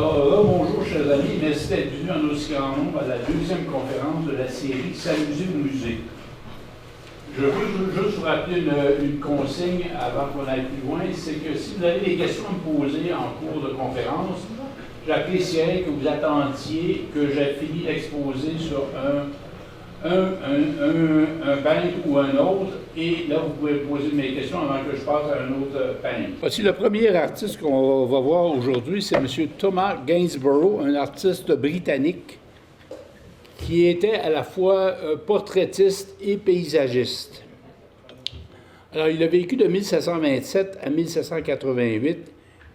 Alors, bonjour chers amis, merci d'être venus en aussi grand nombre à la deuxième conférence de la série S'amuser au musée. Je veux juste vous rappeler une consigne avant qu'on aille plus loin, c'est que si vous avez des questions à me poser en cours de conférence, j'apprécierais que vous attendiez que j'ai fini d'exposer sur un peintre ou un autre, et là, vous pouvez poser mes questions avant que je passe à un autre peintre. Voici le premier artiste qu'on va voir aujourd'hui, c'est M. Thomas Gainsborough, un artiste britannique qui était à la fois portraitiste et paysagiste. Alors, il a vécu de 1727 à 1788.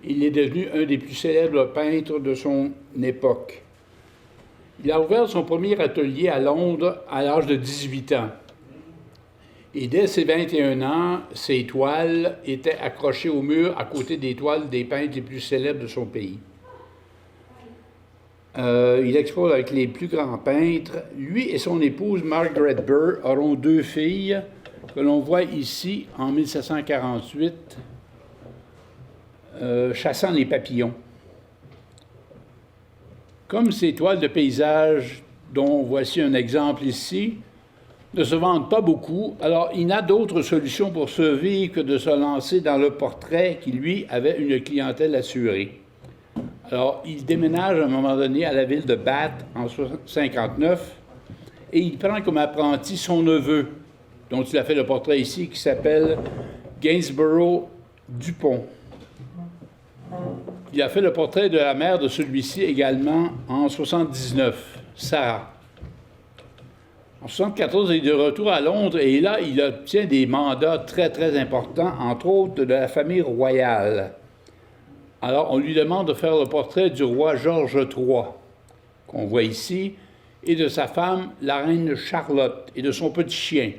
Il est devenu un des plus célèbres peintres de son époque. Il a ouvert son premier atelier à Londres à l'âge de 18 ans. Et dès ses 21 ans, ses toiles étaient accrochées au mur à côté des toiles des peintres les plus célèbres de son pays. Il expose avec les plus grands peintres. Lui et son épouse, Margaret Burr, auront deux filles que l'on voit ici en 1748, chassant les papillons. Comme ces toiles de paysage, dont voici un exemple ici, ne se vendent pas beaucoup, alors il n'a d'autre solution pour survivre que de se lancer dans le portrait qui, lui, avait une clientèle assurée. Alors, il déménage à un moment donné à la ville de Bath en 1959 et il prend comme apprenti son neveu, dont il a fait le portrait ici, qui s'appelle Gainsborough Dupont. Il a fait le portrait de la mère de celui-ci également en 1979, Sarah. En 1974, il est de retour à Londres et là, il obtient des mandats très, très importants, entre autres de la famille royale. Alors, on lui demande de faire le portrait du roi George III, qu'on voit ici, et de sa femme, la reine Charlotte, et de son petit chien.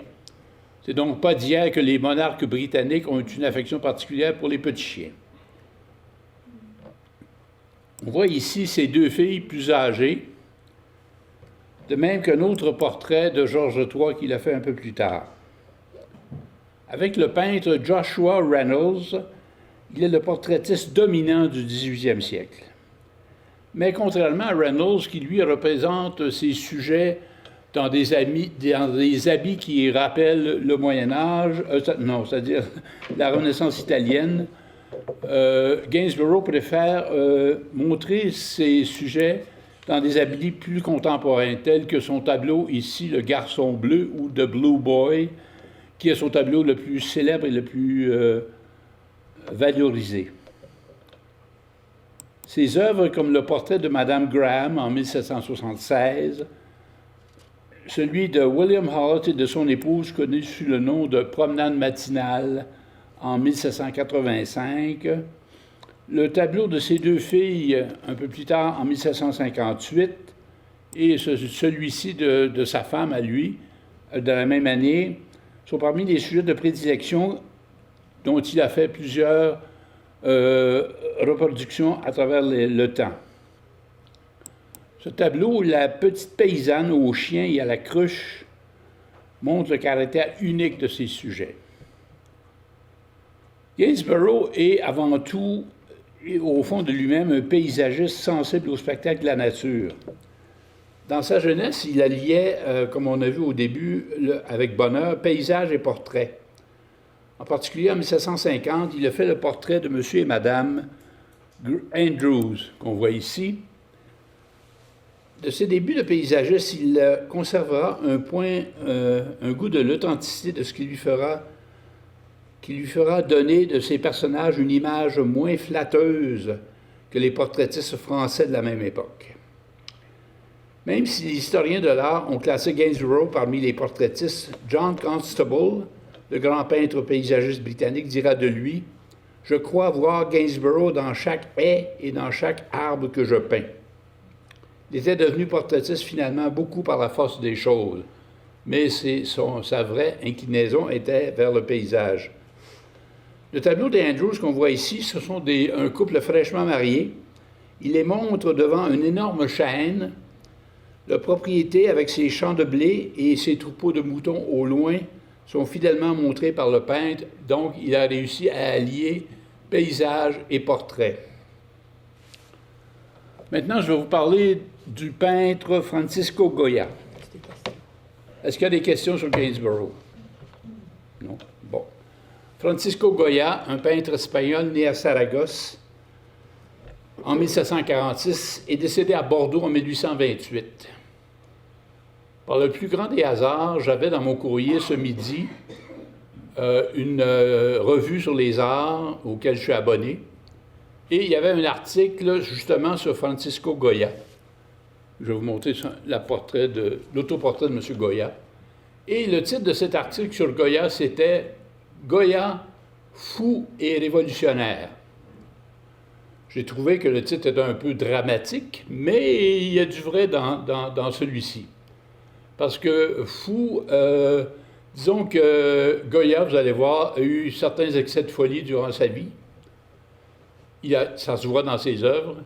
C'est donc pas d'hier que les monarques britanniques ont une affection particulière pour les petits chiens. On voit ici ces deux filles plus âgées, de même qu'un autre portrait de George III qu'il a fait un peu plus tard. Avec le peintre Joshua Reynolds, il est le portraitiste dominant du 18e siècle. Mais contrairement à Reynolds, qui lui représente ses sujets dans des habits qui rappellent le Moyen Âge, c'est-à-dire la Renaissance italienne, Gainsborough préfère montrer ses sujets dans des habits plus contemporains, tels que son tableau ici, Le Garçon bleu ou The Blue Boy, qui est son tableau le plus célèbre et le plus valorisé. Ses œuvres, comme le portrait de Madame Graham en 1776, celui de William Hart et de son épouse, connu sous le nom de Promenade matinale en 1785, le tableau de ses deux filles un peu plus tard en 1758 et celui-ci de sa femme à lui, de la même année, sont parmi les sujets de prédilection dont il a fait plusieurs reproductions à travers le temps. Ce tableau, la petite paysanne au chien et à la cruche, montre le caractère unique de ces sujets. Gainsborough est avant tout, au fond de lui-même, un paysagiste sensible au spectacle de la nature. Dans sa jeunesse, il alliait, comme on a vu au début, avec bonheur, paysage et portrait. En particulier, en 1750, il a fait le portrait de M. et Mme Andrews, qu'on voit ici. De ses débuts de paysagiste, il conservera un goût de l'authenticité de ce qui lui fera donner de ses personnages une image moins flatteuse que les portraitistes français de la même époque. Même si les historiens de l'art ont classé Gainsborough parmi les portraitistes, John Constable, le grand peintre paysagiste britannique, dira de lui « Je crois voir Gainsborough dans chaque haie et dans chaque arbre que je peins. » Il était devenu portraitiste finalement beaucoup par la force des choses, mais sa vraie inclinaison était vers le paysage. Le tableau d'Andrews qu'on voit ici, ce sont un couple fraîchement marié. Il les montre devant une énorme chêne. La propriété, avec ses champs de blé et ses troupeaux de moutons au loin, sont fidèlement montrés par le peintre. Donc, il a réussi à allier paysage et portrait. Maintenant, je vais vous parler du peintre Francisco Goya. Est-ce qu'il y a des questions sur Gainsborough? Non? Bon. Francisco Goya, un peintre espagnol né à Saragosse en 1746 et décédé à Bordeaux en 1828. Par le plus grand des hasards, j'avais dans mon courrier ce midi une revue sur les arts auquel je suis abonné. Et il y avait un article justement sur Francisco Goya. Je vais vous montrer l'autoportrait de M. Goya. Et le titre de cet article sur Goya, c'était « Goya, fou et révolutionnaire ». J'ai trouvé que le titre était un peu dramatique, mais il y a du vrai dans celui-ci. Parce que fou, disons que Goya, vous allez voir, a eu certains excès de folie durant sa vie. Ça se voit dans ses œuvres.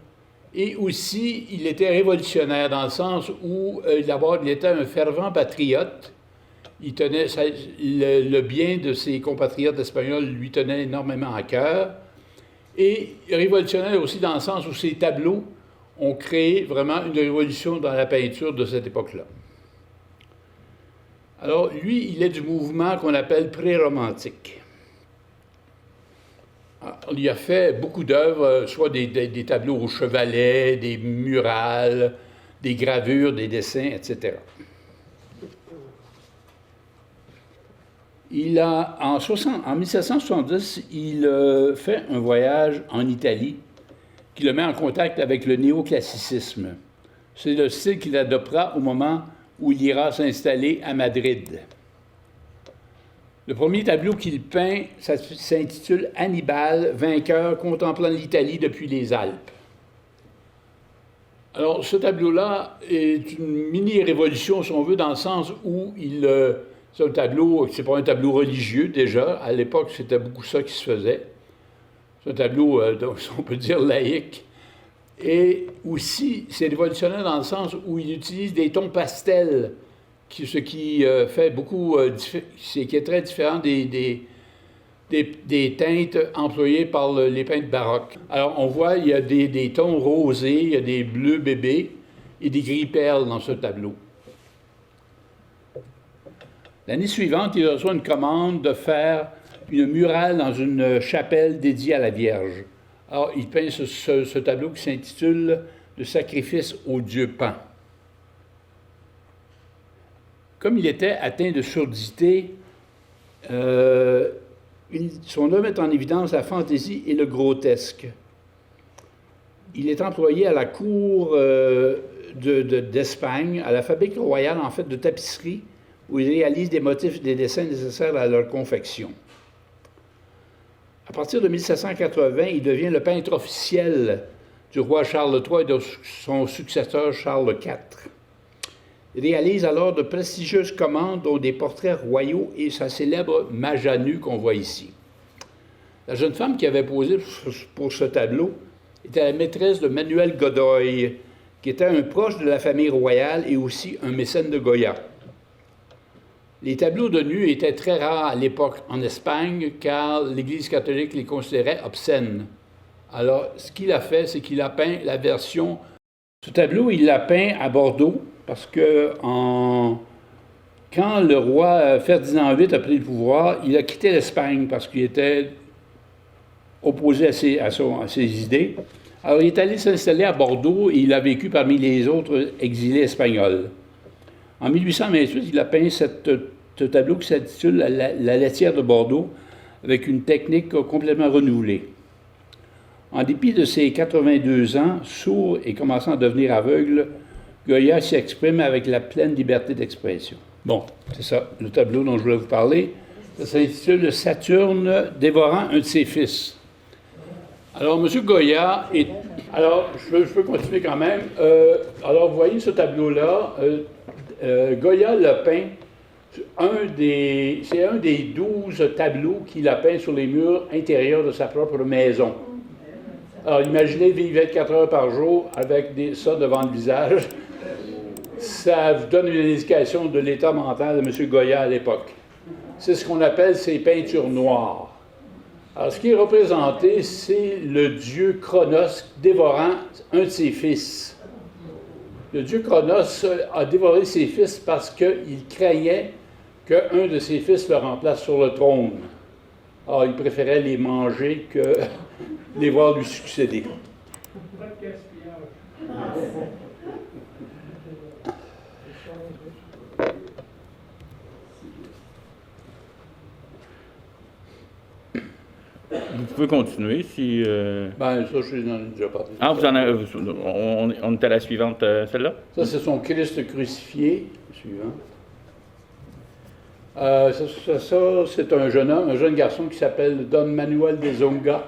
Et aussi, il était révolutionnaire dans le sens où d'abord, il était un fervent patriote. Il tenait le bien de ses compatriotes espagnols lui tenait énormément à cœur. Et révolutionnaire aussi dans le sens où ses tableaux ont créé vraiment une révolution dans la peinture de cette époque-là. Alors, lui, il est du mouvement qu'on appelle pré-romantique. Il a fait beaucoup d'œuvres, soit des tableaux au chevalet, des murales, des gravures, des dessins, etc. En 1770, il fait un voyage en Italie qui le met en contact avec le néoclassicisme. C'est le style qu'il adoptera au moment où il ira s'installer à Madrid. Le premier tableau qu'il peint, ça s'intitule « Hannibal, vainqueur, contemplant l'Italie depuis les Alpes ». Alors, ce tableau-là est une mini-révolution, si on veut, dans le sens où c'est un tableau, c'est pas un tableau religieux déjà, à l'époque, c'était beaucoup ça qui se faisait. C'est un tableau, on peut dire, laïque. Et aussi, c'est révolutionnaire dans le sens où il utilise des tons pastels, ce qui fait beaucoup, qui est très différent des teintes employées par les peintres baroques. Alors, on voit, il y a des tons rosés, il y a des bleus bébés et des gris perles dans ce tableau. L'année suivante, il reçoit une commande de faire une murale dans une chapelle dédiée à la Vierge. Alors, il peint ce tableau qui s'intitule « Le sacrifice au dieu Pan ». Comme il était atteint de surdité, son œuvre met en évidence la fantaisie et le grotesque. Il est employé à la cour d'Espagne, à la fabrique royale, en fait, de tapisserie, où il réalise des motifs et des dessins nécessaires à leur confection. À partir de 1780, il devient le peintre officiel du roi Charles III et de son successeur Charles IV. Il réalise alors de prestigieuses commandes, dont des portraits royaux et sa célèbre Majanus qu'on voit ici. La jeune femme qui avait posé pour ce tableau était la maîtresse de Manuel Godoy, qui était un proche de la famille royale et aussi un mécène de Goya. Les tableaux de nu étaient très rares à l'époque en Espagne, car l'Église catholique les considérait obscènes. Alors, ce qu'il a fait, c'est qu'il a peint la version... Ce tableau, il l'a peint à Bordeaux, parce que quand le roi Ferdinand VIII a pris le pouvoir, il a quitté l'Espagne parce qu'il était opposé à ses idées. Alors, il est allé s'installer à Bordeaux et il a vécu parmi les autres exilés espagnols. En 1828, il a peint ce tableau qui s'intitule « La laitière de Bordeaux » avec une technique complètement renouvelée. En dépit de ses 82 ans, sourd et commençant à devenir aveugle, Goya s'y exprime avec la pleine liberté d'expression. Bon, c'est ça, le tableau dont je voulais vous parler. Ça s'intitule « Saturne dévorant un de ses fils ». Alors, M. Goya est... Alors, je peux continuer quand même. Alors, vous voyez ce tableau-là. Goya l'a peint. C'est un des 12 tableaux qu'il a peint sur les murs intérieurs de sa propre maison. Alors, imaginez vivre 24 heures par jour avec ça devant le visage. Ça vous donne une indication de l'état mental de M. Goya à l'époque. C'est ce qu'on appelle ses peintures noires. Alors, ce qui est représenté, c'est le dieu Cronos dévorant un de ses fils. Le dieu Cronos a dévoré ses fils parce qu'il craignait qu'un de ses fils le remplace sur le trône. Alors, il préférait les manger que les voir lui succéder. Pas de gaspillage. Vous pouvez continuer si... Ben, ça, je n'en ai déjà parlé. Ah, on est à la suivante, celle-là? Ça, c'est son Christ crucifié. Suivant. Ça, c'est un jeune homme, un jeune garçon qui s'appelle Don Manuel de Zonga.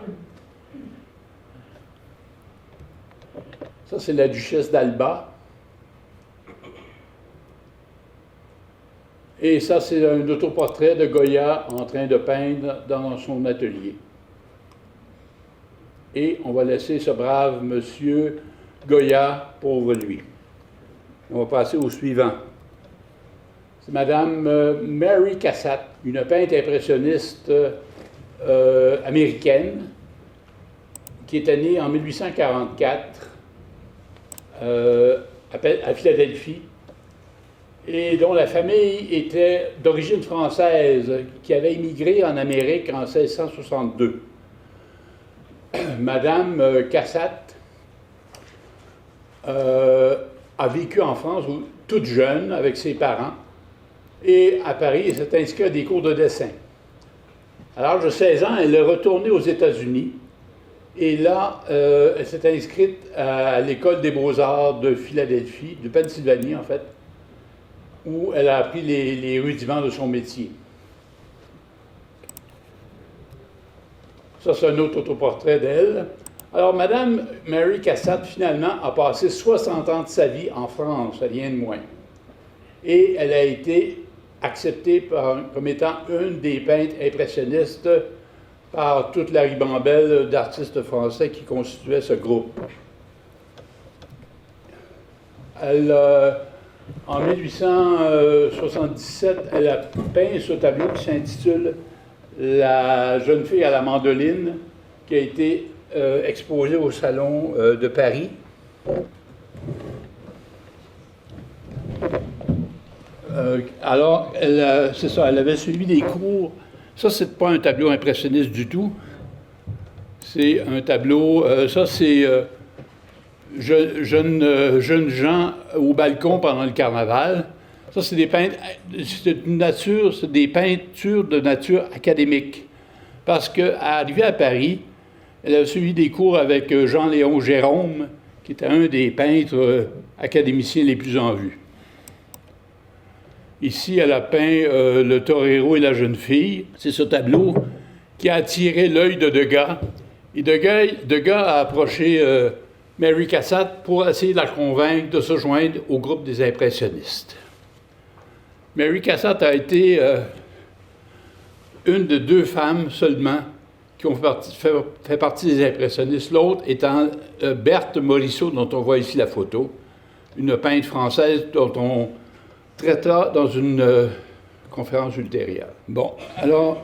Ça, c'est la duchesse d'Alba. Et ça, c'est un autoportrait de Goya en train de peindre dans son atelier. Et on va laisser ce brave monsieur Goya, pauvre lui. On va passer au suivant. C'est Madame Mary Cassatt, une peintre impressionniste américaine, qui était née en 1844 à Philadelphie, et dont la famille était d'origine française, qui avait immigré en Amérique en 1662. Madame Cassatt a vécu en France toute jeune avec ses parents, et à Paris, elle s'est inscrite à des cours de dessin. À l'âge de 16 ans, elle est retournée aux États-Unis, et là, elle s'est inscrite à l'École des beaux-arts de Philadelphie, de Pennsylvanie en fait, où elle a appris les rudiments de son métier. Ça, c'est un autre autoportrait d'elle. Alors, Madame Mary Cassatt, finalement, a passé 60 ans de sa vie en France, rien de moins. Et elle a été acceptée comme étant une des peintres impressionnistes par toute la ribambelle d'artistes français qui constituaient ce groupe. En 1877, elle a peint ce tableau qui s'intitule « La jeune fille à la mandoline », qui a été exposé au Salon de Paris. Alors, c'est ça, elle avait suivi des cours. Ça, c'est pas un tableau impressionniste du tout. C'est un tableau, ça c'est jeunes gens au balcon pendant le carnaval. Ça, c'est des peintures de nature académique. Parce qu'arrivée à Paris, elle a suivi des cours avec Jean-Léon Gérôme, qui était un des peintres académiciens les plus en vue. Ici, elle a peint le torero et la jeune fille. C'est ce tableau qui a attiré l'œil de Degas. Et Degas a approché Mary Cassatt pour essayer de la convaincre de se joindre au groupe des impressionnistes. Mary Cassatt a été une de deux femmes seulement qui ont fait partie des impressionnistes, l'autre étant Berthe Morisot, dont on voit ici la photo, une peintre française dont on traitera dans une conférence ultérieure. Bon, alors,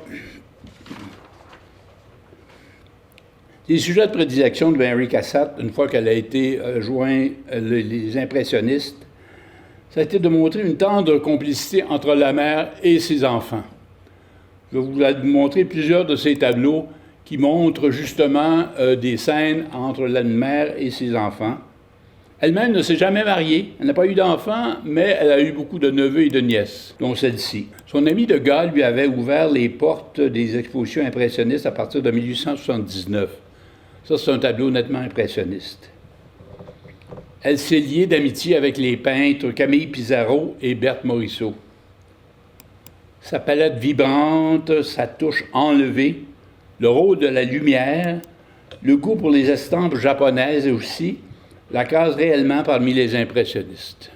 les sujets de prédilection de Mary Cassatt, une fois qu'elle a été joint les impressionnistes, ça a été de montrer une tendre complicité entre la mère et ses enfants. Je vais vous montrer plusieurs de ces tableaux qui montrent justement des scènes entre la mère et ses enfants. Elle-même ne s'est jamais mariée, elle n'a pas eu d'enfants, mais elle a eu beaucoup de neveux et de nièces, dont celle-ci. Son ami Degas lui avait ouvert les portes des expositions impressionnistes à partir de 1879. Ça, c'est un tableau nettement impressionniste. Elle s'est liée d'amitié avec les peintres Camille Pissarro et Berthe Morisot. Sa palette vibrante, sa touche enlevée, le rôle de la lumière, le goût pour les estampes japonaises aussi, la case réellement parmi les impressionnistes.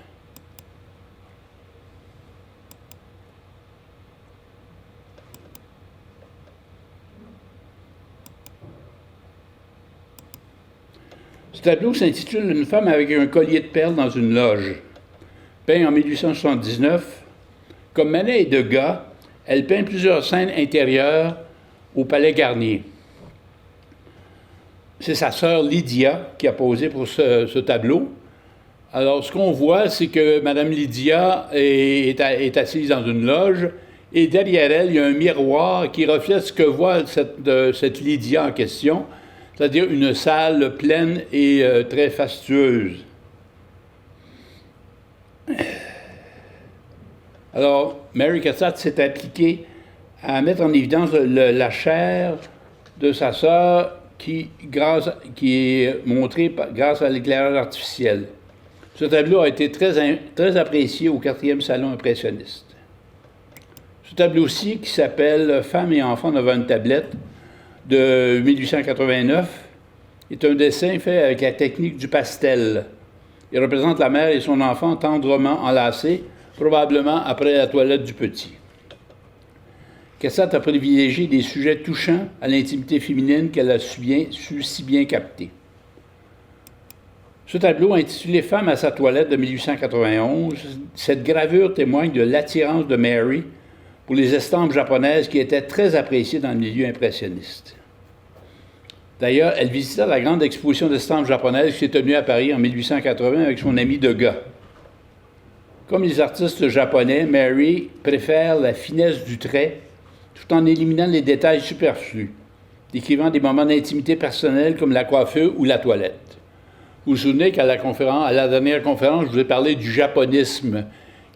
Ce tableau s'intitule « Une femme avec un collier de perles dans une loge ». Peint en 1879, comme Manet et Degas, elle peint plusieurs scènes intérieures au Palais Garnier. c'est sa sœur Lydia qui a posé pour ce tableau. Alors, ce qu'on voit, c'est que Mme Lydia est assise dans une loge, et derrière elle, il y a un miroir qui reflète ce que voit cette Lydia en question, c'est-à-dire une salle pleine et très fastueuse. Alors, Mary Cassatt s'est appliquée à mettre en évidence la chair de sa sœur qui est montrée grâce à l'éclairage artificiel. Ce tableau a été très apprécié au 4e Salon impressionniste. Ce tableau-ci, qui s'appelle « Femmes et enfants devant une tablette » de 1889, est un dessin fait avec la technique du pastel. Il représente la mère et son enfant tendrement enlacés, probablement après la toilette du petit. Cassatt a privilégié des sujets touchants à l'intimité féminine qu'elle a su si bien capter. Ce tableau, intitulé « Femme à sa toilette » de 1891, cette gravure témoigne de l'attirance de Mary pour les estampes japonaises qui étaient très appréciées dans le milieu impressionniste. D'ailleurs, elle visita la grande exposition d'estampes japonaises qui s'est tenue à Paris en 1880 avec son ami Degas. Comme les artistes japonais, Mary préfère la finesse du trait tout en éliminant les détails superflus, décrivant des moments d'intimité personnelle comme la coiffure ou la toilette. Vous vous souvenez qu'à la dernière conférence, je vous ai parlé du japonisme,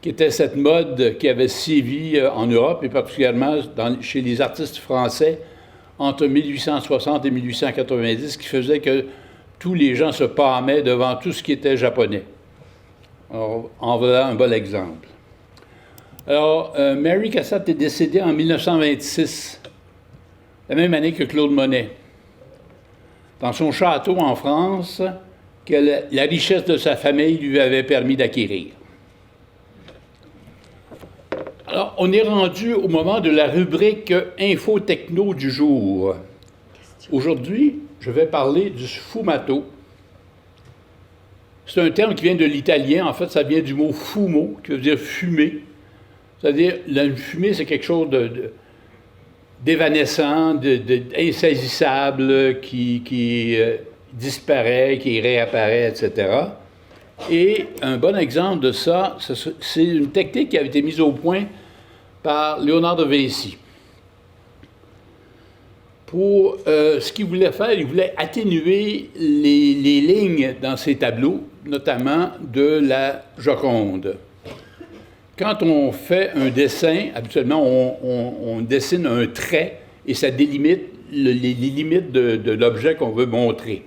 qui était cette mode qui avait sévi en Europe, et particulièrement chez les artistes français, entre 1860 et 1890, qui faisait que tous les gens se pâmaient devant tout ce qui était japonais. Alors, en voilà un bon exemple. Alors, Mary Cassatt est décédée en 1926, la même année que Claude Monet, dans son château en France, que la richesse de sa famille lui avait permis d'acquérir. Alors, on est rendu au moment de la rubrique Info-Techno du jour. Aujourd'hui, je vais parler du sfumato. C'est un terme qui vient de l'italien. En fait, ça vient du mot fumo, qui veut dire fumer. C'est-à-dire, la fumée, c'est quelque chose d'évanescent, d'insaisissable, qui disparaît, qui réapparaît, etc. Et un bon exemple de ça, c'est une technique qui a été mise au point par Léonard de Vinci. Pour ce qu'il voulait faire, il voulait atténuer les lignes dans ses tableaux, notamment de la Joconde. Quand on fait un dessin, habituellement, on dessine un trait et ça délimite les limites de l'objet qu'on veut montrer.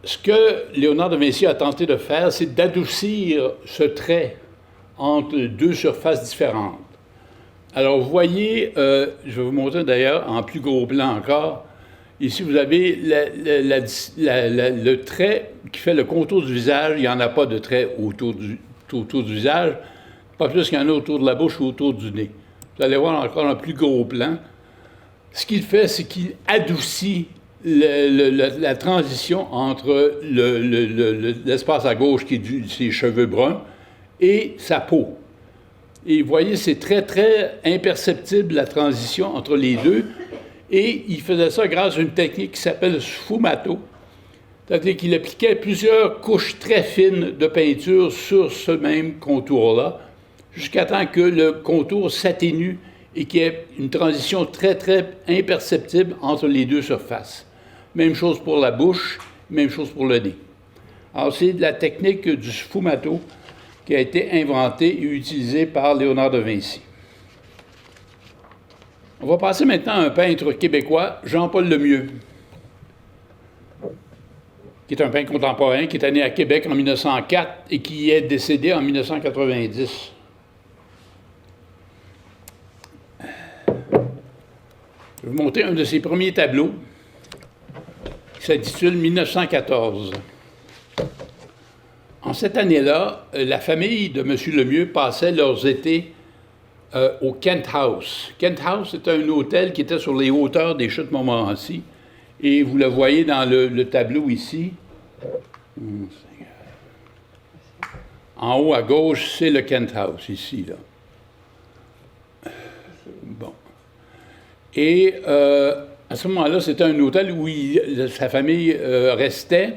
Ce que Léonard de Vinci a tenté de faire, c'est d'adoucir ce trait entre deux surfaces différentes. Alors, vous voyez, je vais vous montrer d'ailleurs en plus gros plan encore. Ici, vous avez le trait qui fait le contour du visage. Il n'y en a pas de trait autour du visage, pas plus qu'il y en a autour de la bouche ou autour du nez. Vous allez voir encore un plus gros plan. Ce qu'il fait, c'est qu'il adoucit la transition entre l'espace à gauche qui est ses cheveux bruns et sa peau. Et vous voyez, c'est très, très imperceptible la transition entre les deux. Et il faisait ça grâce à une technique qui s'appelle sfumato. C'est-à-dire qu'il appliquait plusieurs couches très fines de peinture sur ce même contour-là, jusqu'à temps que le contour s'atténue et qu'il y ait une transition très, très imperceptible entre les deux surfaces. Même chose pour la bouche, même chose pour le nez. Alors, c'est la technique du sfumato qui a été inventée et utilisée par Léonard de Vinci. On va passer maintenant à un peintre québécois, Jean-Paul Lemieux, qui est un peintre contemporain, qui est né à Québec en 1904 et qui est décédé en 1990. Je vais vous montrer un de ses premiers tableaux, qui s'intitule « 1914 ». En cette année-là, la famille de M. Lemieux passait leurs étés au Kent House. Kent House, c'était un hôtel qui était sur les hauteurs des Chutes Montmorency. Et vous le voyez dans le tableau ici. En haut à gauche, c'est le Kent House, ici, là. Bon. Et À ce moment-là, c'était un hôtel où sa famille restait.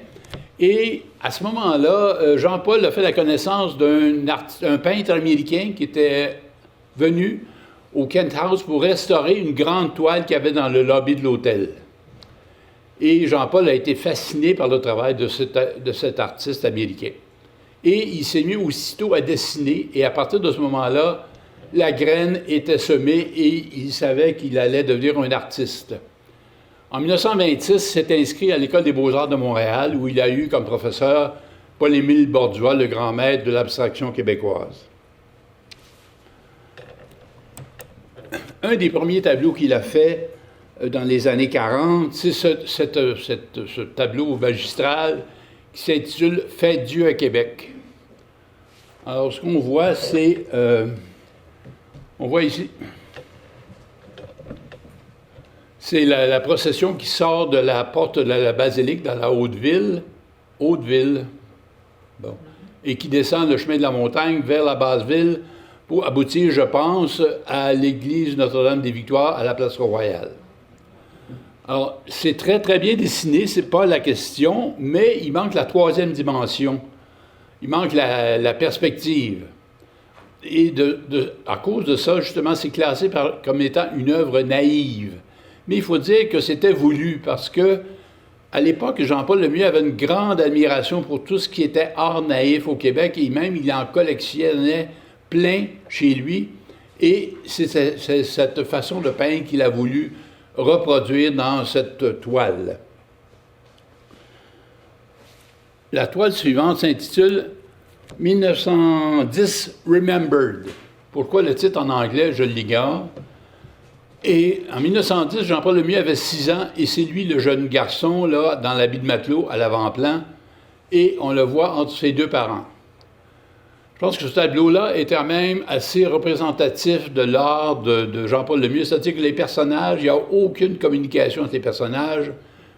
Et à ce moment-là, Jean-Paul a fait la connaissance d'un peintre américain qui était venu au Kent House pour restaurer une grande toile qu'il y avait dans le lobby de l'hôtel. Et Jean-Paul a été fasciné par le travail de cet artiste américain. Et il s'est mis aussitôt à dessiner, et à partir de ce moment-là, la graine était semée et il savait qu'il allait devenir un artiste. En 1926, il s'est inscrit à l'École des beaux-arts de Montréal, où il a eu comme professeur Paul-Émile Bordua, le grand maître de l'abstraction québécoise. Un des premiers tableaux qu'il a fait dans les années 40, c'est ce tableau magistral qui s'intitule « Faites Dieu à Québec ». Alors, ce qu'on voit, c'est... on voit ici... C'est la procession qui sort de la porte de la basilique dans la Haute-Ville, bon, et qui descend le chemin de la montagne vers la Basse-Ville pour aboutir, je pense, à l'église Notre-Dame-des-Victoires à la place Royale. Alors, c'est très, très bien dessiné, c'est pas la question, mais il manque la troisième dimension. Il manque la perspective. Et à cause de ça, justement, c'est classé comme étant une œuvre naïve. Mais il faut dire que c'était voulu parce que, à l'époque, Jean-Paul Lemieux avait une grande admiration pour tout ce qui était art naïf au Québec et même il en collectionnait plein chez lui. Et c'est cette façon de peindre qu'il a voulu reproduire dans cette toile. La toile suivante s'intitule 1910 Remembered. Pourquoi le titre en anglais, je l'ignore. Et en 1910, Jean-Paul Lemieux avait 6 ans et c'est lui le jeune garçon, là, dans l'habit de matelot, à l'avant-plan, et on le voit entre ses deux parents. Je pense que ce tableau-là est quand même assez représentatif de l'art de Jean-Paul Lemieux, c'est-à-dire que les personnages, il n'y a aucune communication entre les personnages,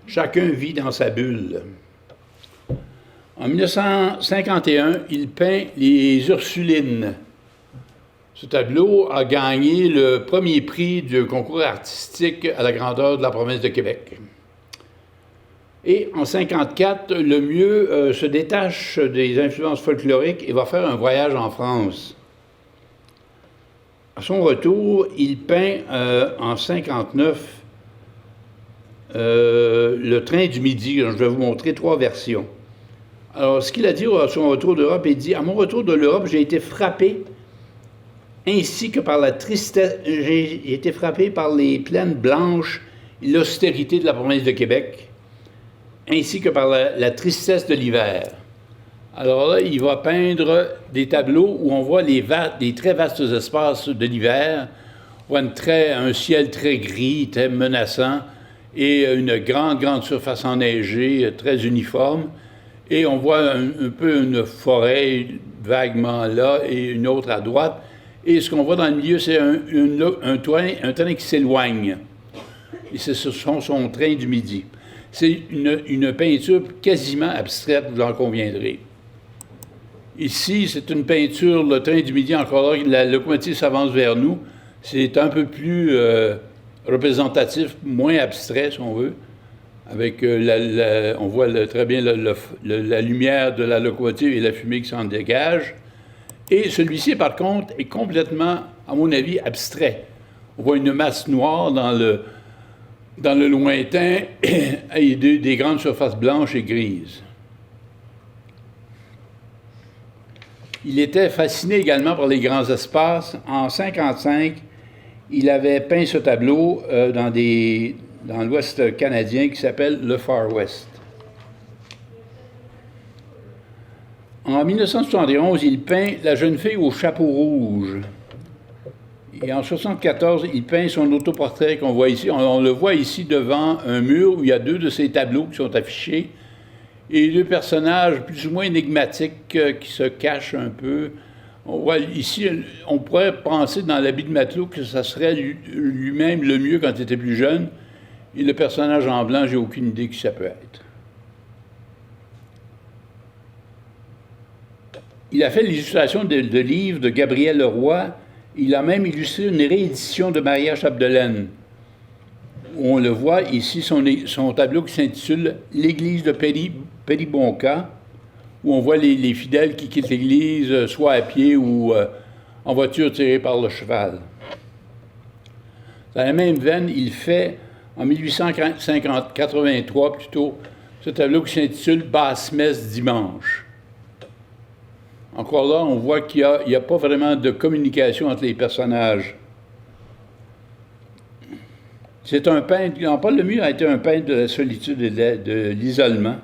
chacun vit dans sa bulle. En 1951, il peint les Ursulines. Ce tableau a gagné le premier prix du concours artistique à la grandeur de la province de Québec. Et en 1954, Lemieux se détache des influences folkloriques et va faire un voyage en France. À son retour, il peint en 1959 le train du Midi. Je vais vous montrer 3 versions. Alors, ce qu'il a dit à son retour d'Europe, il dit « À mon retour de l'Europe, j'ai été frappé ainsi que par la tristesse, j'ai été frappé par les plaines blanches et l'austérité de la province de Québec, ainsi que par la tristesse de l'hiver. » Alors là, il va peindre des tableaux où on voit des très vastes espaces de l'hiver, on voit un ciel très gris, très menaçant, et une grande surface enneigée, très uniforme, et on voit un peu une forêt vaguement là et une autre à droite. Et ce qu'on voit dans le milieu, c'est un train qui s'éloigne. Et c'est son train du Midi. C'est une peinture quasiment abstraite, vous en conviendrez. Ici, c'est une peinture, le train du Midi, encore là, la locomotive s'avance vers nous. C'est un peu plus représentatif, moins abstrait, si on veut. Avec on voit très bien la lumière de la locomotive et la fumée qui s'en dégage. Et celui-ci, par contre, est complètement, à mon avis, abstrait. On voit une masse noire dans le lointain et des grandes surfaces blanches et grises. Il était fasciné également par les grands espaces. En 1955, il avait peint ce tableau dans l'Ouest canadien qui s'appelle le Far West. En 1971, il peint La jeune fille au chapeau rouge. Et en 1974, il peint son autoportrait qu'on voit ici. On le voit ici devant un mur où il y a 2 de ses tableaux qui sont affichés. Et 2 personnages plus ou moins énigmatiques qui se cachent un peu. On voit ici, on pourrait penser dans l'habit de matelot que ça serait lui-même le mieux quand il était plus jeune. Et le personnage en blanc, j'ai aucune idée qui ça peut être. Il a fait l'illustration de livres de Gabriel Leroy. Il a même illustré une réédition de Maria Chapdelaine, on le voit ici, son tableau qui s'intitule « L'église de Péribonka », où on voit les fidèles qui quittent l'église, soit à pied ou en voiture tirée par le cheval. Dans la même veine, il fait, en 1883 plutôt, ce tableau qui s'intitule « Basse-messe dimanche ». Encore là, on voit qu'il n'y a pas vraiment de communication entre les personnages. C'est un peintre, Jean-Paul Lemieux a été un peintre de la solitude et de l'isolement.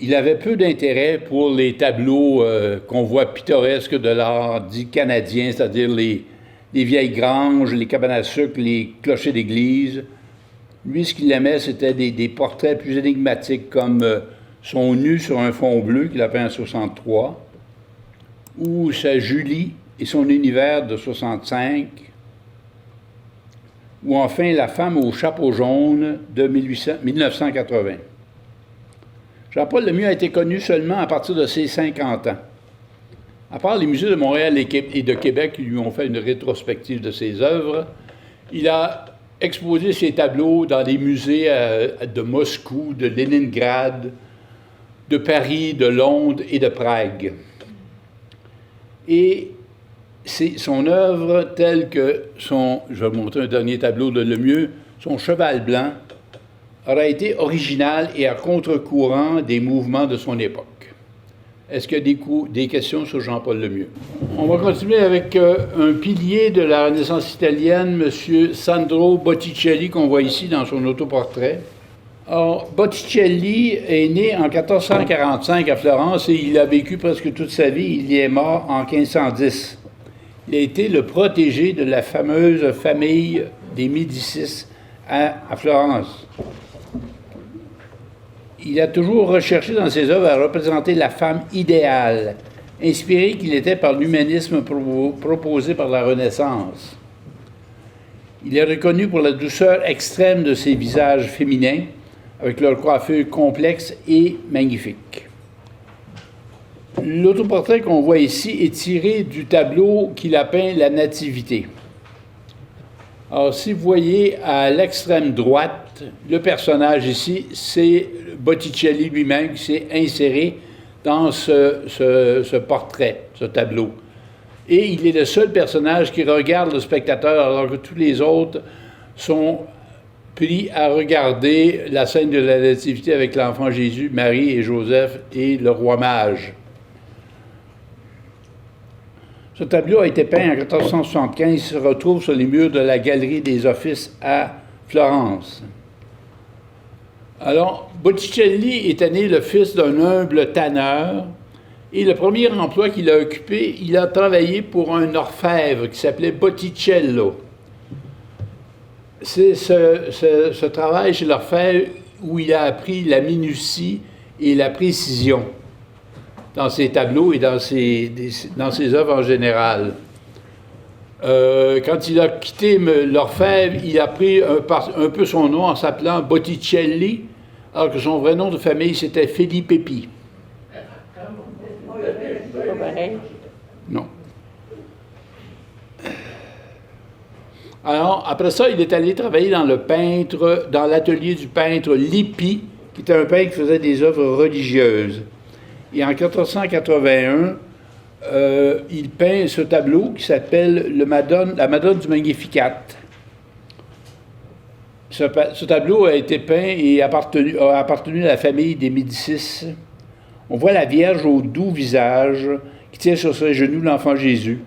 Il avait peu d'intérêt pour les tableaux qu'on voit pittoresques de l'art dit canadien, c'est-à-dire les vieilles granges, les cabanes à sucre, les clochers d'église. Lui, ce qu'il aimait, c'était des portraits plus énigmatiques, comme son nu sur un fond bleu, qu'il a peint en 63, ou sa Julie et son univers de 65, ou enfin la femme au chapeau jaune de 1980. Jean-Paul Lemieux a été connu seulement à partir de ses 50 ans. À part les musées de Montréal et de Québec qui lui ont fait une rétrospective de ses œuvres, il a exposé ses tableaux dans des musées de Moscou, de Leningrad, de Paris, de Londres et de Prague. Et son œuvre, telle que je vais vous montrer un dernier tableau de Lemieux, son cheval blanc, aurait été original et à contre-courant des mouvements de son époque. Est-ce qu'il y a des questions sur Jean-Paul Lemieux? On va continuer avec un pilier de la Renaissance italienne, M. Sandro Botticelli, qu'on voit ici dans son autoportrait. Alors, Botticelli est né en 1445 à Florence et il a vécu presque toute sa vie. Il y est mort en 1510. Il a été le protégé de la fameuse famille des Médicis à Florence. Il a toujours recherché dans ses œuvres à représenter la femme idéale, inspiré qu'il était par l'humanisme proposé par la Renaissance. Il est reconnu pour la douceur extrême de ses visages féminins, avec leur coiffure complexe et magnifique. L'autoportrait qu'on voit ici est tiré du tableau qu'il a peint La Nativité. Alors, si vous voyez à l'extrême droite, le personnage ici, c'est Botticelli lui-même qui s'est inséré dans ce portrait, ce tableau. Et il est le seul personnage qui regarde le spectateur alors que tous les autres sont pris à regarder la scène de la Nativité avec l'enfant Jésus, Marie et Joseph et le roi mage. Ce tableau a été peint en 1475 et se retrouve sur les murs de la Galerie des Offices à Florence. Alors, Botticelli était né le fils d'un humble tanneur et le premier emploi qu'il a occupé, il a travaillé pour un orfèvre qui s'appelait Botticello. C'est ce travail chez l'orfèvre où il a appris la minutie et la précision dans ses tableaux et dans ses œuvres en général. Quand il a quitté l'orfèvre, il a pris un peu son nom en s'appelant Botticelli, alors que son vrai nom de famille, c'était Filippi. Non. Alors, après ça, il est allé travailler dans l'atelier du peintre Lippi, qui était un peintre qui faisait des œuvres religieuses. Et en 1481, il peint ce tableau qui s'appelle la Madone du Magnificat. Ce tableau a été peint et a appartenu à la famille des Médicis. On voit la Vierge au doux visage qui tient sur ses genoux l'enfant Jésus.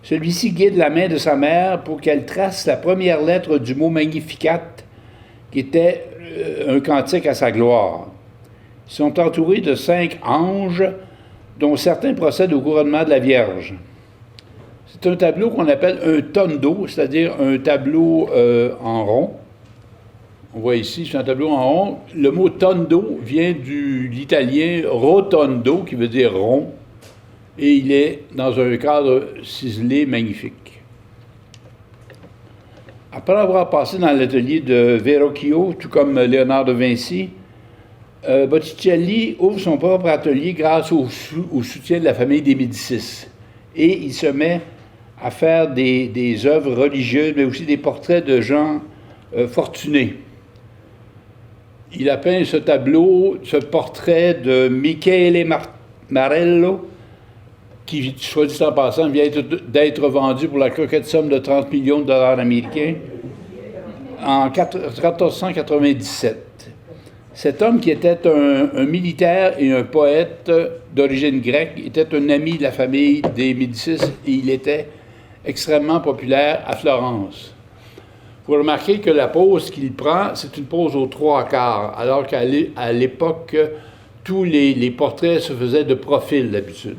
Celui-ci guide la main de sa mère pour qu'elle trace la première lettre du mot Magnificat, qui était un cantique à sa gloire. Ils sont entourés de 5 anges, dont certains procèdent au couronnement de la Vierge. C'est un tableau qu'on appelle un tondo, c'est-à-dire un tableau en rond. On voit ici, c'est un tableau en rond. Le mot tondo vient de l'italien rotondo, qui veut dire rond, et il est dans un cadre ciselé magnifique. Après avoir passé dans l'atelier de Verrocchio, tout comme Léonard de Vinci, Botticelli ouvre son propre atelier grâce au soutien de la famille des Médicis. Et il se met à faire des œuvres religieuses, mais aussi des portraits de gens fortunés. Il a peint ce portrait de Michele Marello, qui, soit dit en passant, vient d'être vendu pour la coquette somme de 30 millions de dollars américains en 1497. Cet homme, qui était un militaire et un poète d'origine grecque, était un ami de la famille des Médicis et il était extrêmement populaire à Florence. Vous remarquez que la pose qu'il prend, c'est une pose aux 3/4, alors qu'à l'époque, tous les portraits se faisaient de profil d'habitude.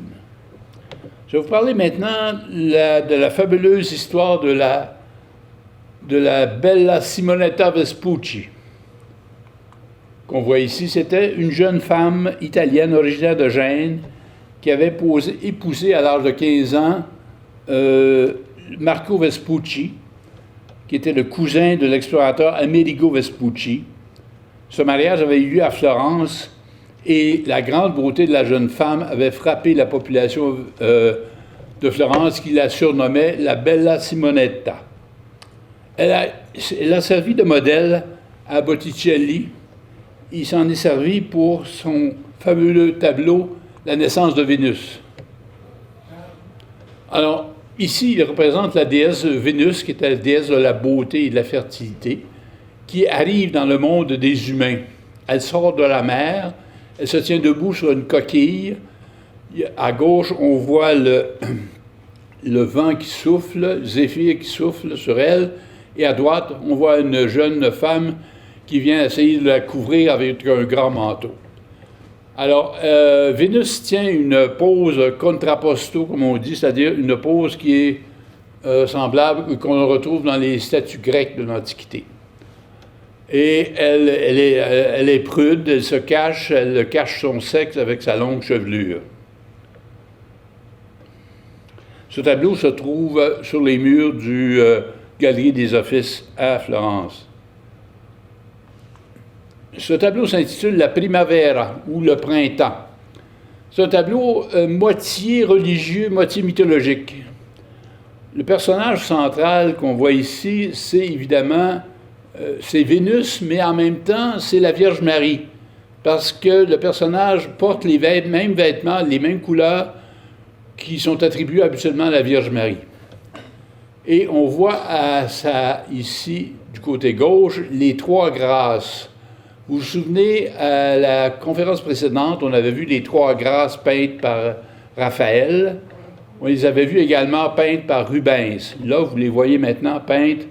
Je vais vous parler maintenant de la fabuleuse histoire de la Bella Simonetta Vespucci, qu'on voit ici. C'était une jeune femme italienne originaire de Gênes qui avait épousé à l'âge de 15 ans Marco Vespucci, qui était le cousin de l'explorateur Amerigo Vespucci. Ce mariage avait eu lieu à Florence et la grande beauté de la jeune femme avait frappé la population de Florence, qui la surnommait la Bella Simonetta. Elle a servi de modèle à Botticelli. Il s'en est servi pour son fabuleux tableau « La naissance de Vénus ». Alors, ici, il représente la déesse Vénus, qui était la déesse de la beauté et de la fertilité, qui arrive dans le monde des humains. Elle sort de la mer, elle se tient debout sur une coquille. À gauche, on voit le vent qui souffle, le zéphyr qui souffle sur elle, et à droite, on voit une jeune femme qui vient essayer de la couvrir avec un grand manteau. Alors, Vénus tient une pose contrapposto, comme on dit, c'est-à-dire une pose qui est semblable, qu'on retrouve dans les statues grecques de l'Antiquité. Et elle est prude, elle se cache, elle cache son sexe avec sa longue chevelure. Ce tableau se trouve sur les murs du Galerie des Offices à Florence. Ce tableau s'intitule « La Primavera » ou « Le Printemps ». C'est un tableau moitié religieux, moitié mythologique. Le personnage central qu'on voit ici, c'est évidemment c'est Vénus, mais en même temps, c'est la Vierge Marie, parce que le personnage porte les mêmes vêtements, les mêmes couleurs qui sont attribuées habituellement à la Vierge Marie. Et on voit ici, du côté gauche, les trois grâces. Vous vous souvenez, à la conférence précédente, on avait vu les trois grâces peintes par Raphaël. On les avait vues également peintes par Rubens. Là, vous les voyez maintenant peintes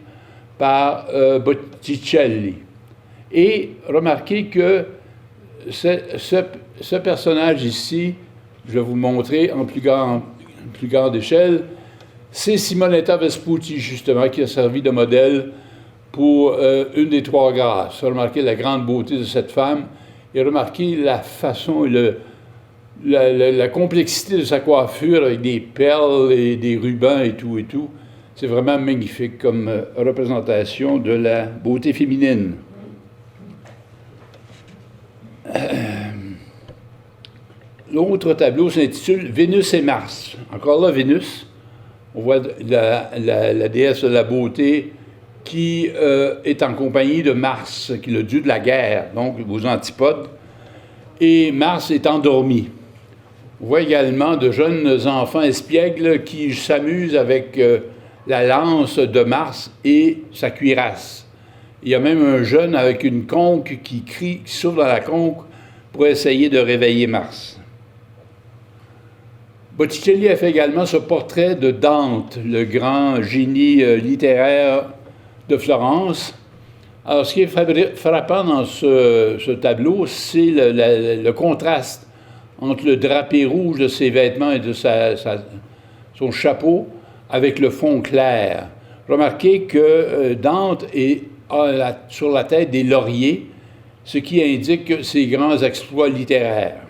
par Botticelli. Et remarquez que ce personnage ici, je vais vous montrer en plus grande échelle, c'est Simonetta Vespucci, justement, qui a servi de modèle pour une des trois grâces. Remarquez la grande beauté de cette femme et remarquez la façon et la complexité de sa coiffure avec des perles et des rubans et tout. C'est vraiment magnifique comme représentation de la beauté féminine. L'autre tableau s'intitule « Vénus et Mars ». Encore là, Vénus, on voit la déesse de la beauté qui est en compagnie de Mars, qui est le dieu de la guerre, donc vos antipodes, et Mars est endormi. On voit également de jeunes enfants espiègles qui s'amusent avec la lance de Mars et sa cuirasse. Il y a même un jeune avec une conque qui souffle dans la conque pour essayer de réveiller Mars. Botticelli a fait également ce portrait de Dante, le grand génie littéraire de Florence. Alors, ce qui est frappant dans ce tableau, c'est le contraste entre le drapé rouge de ses vêtements et de son chapeau avec le fond clair. Remarquez que Dante a sur la tête des lauriers, ce qui indique ses grands exploits littéraires.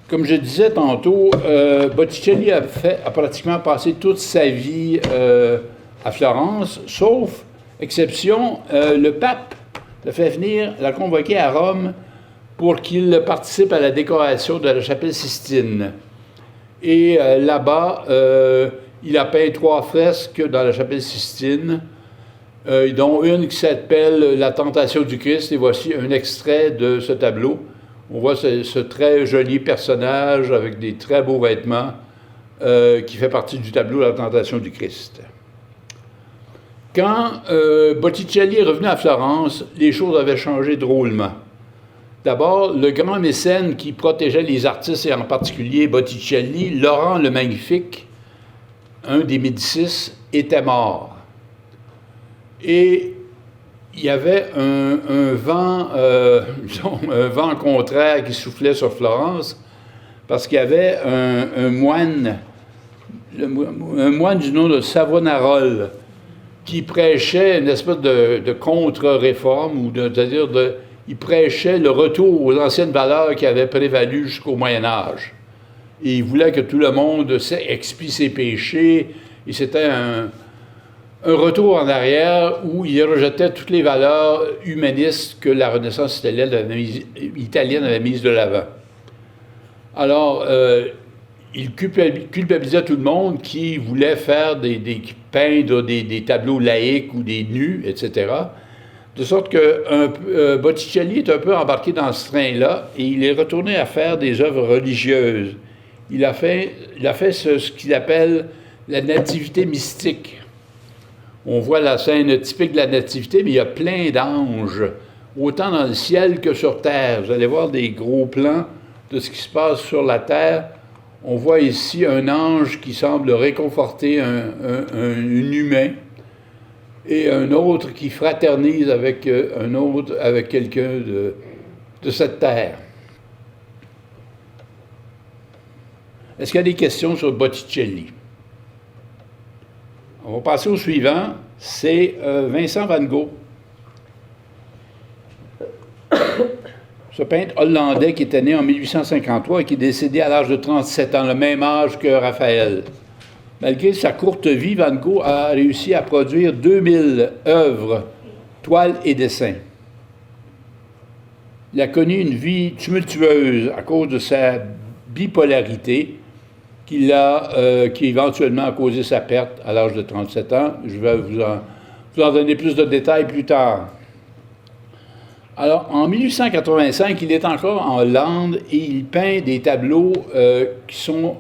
Comme je disais tantôt, Botticelli a pratiquement passé toute sa vie à Florence, sauf exception, le pape l'a convoqué à Rome pour qu'il participe à la décoration de la chapelle Sistine. Et là-bas, il a peint 3 fresques dans la chapelle Sistine, dont une qui s'appelle La Tentation du Christ. Et voici un extrait de ce tableau. On voit ce très joli personnage avec des très beaux vêtements qui fait partie du tableau La Tentation du Christ. Quand Botticelli est revenu à Florence, les choses avaient changé drôlement. D'abord, le grand mécène qui protégeait les artistes, et en particulier Botticelli, Laurent le Magnifique, un des Médicis, était mort. Et il y avait un vent contraire qui soufflait sur Florence, parce qu'il y avait un moine du nom de Savonarole, qui prêchait une espèce de contre-réforme, c'est-à-dire il prêchait le retour aux anciennes valeurs qui avaient prévalu jusqu'au Moyen Âge. Et il voulait que tout le monde expie ses péchés, et c'était un retour en arrière où il rejetait toutes les valeurs humanistes que la Renaissance italienne avait mises de l'avant. Alors, il culpabilisait tout le monde qui voulait faire peindre des tableaux laïques ou des nus, etc. De sorte que Botticelli est un peu embarqué dans ce train-là et il est retourné à faire des œuvres religieuses. Il a fait ce qu'il appelle la nativité mystique. On voit la scène typique de la nativité, mais il y a plein d'anges, autant dans le ciel que sur terre. Vous allez voir des gros plans de ce qui se passe sur la terre. On voit ici un ange qui semble réconforter un humain et un autre qui fraternise avec quelqu'un de cette terre. Est-ce qu'il y a des questions sur Botticelli? On va passer au suivant, c'est Vincent van Gogh. Ce peintre hollandais qui était né en 1853 et qui est décédé à l'âge de 37 ans, le même âge que Raphaël. Malgré sa courte vie, Van Gogh a réussi à produire 2000 œuvres, toiles et dessins. Il a connu une vie tumultueuse à cause de sa bipolarité qui éventuellement a causé sa perte à l'âge de 37 ans. Je vais vous en donner plus de détails plus tard. Alors, en 1885, il est encore en Hollande et il peint des tableaux qui sont,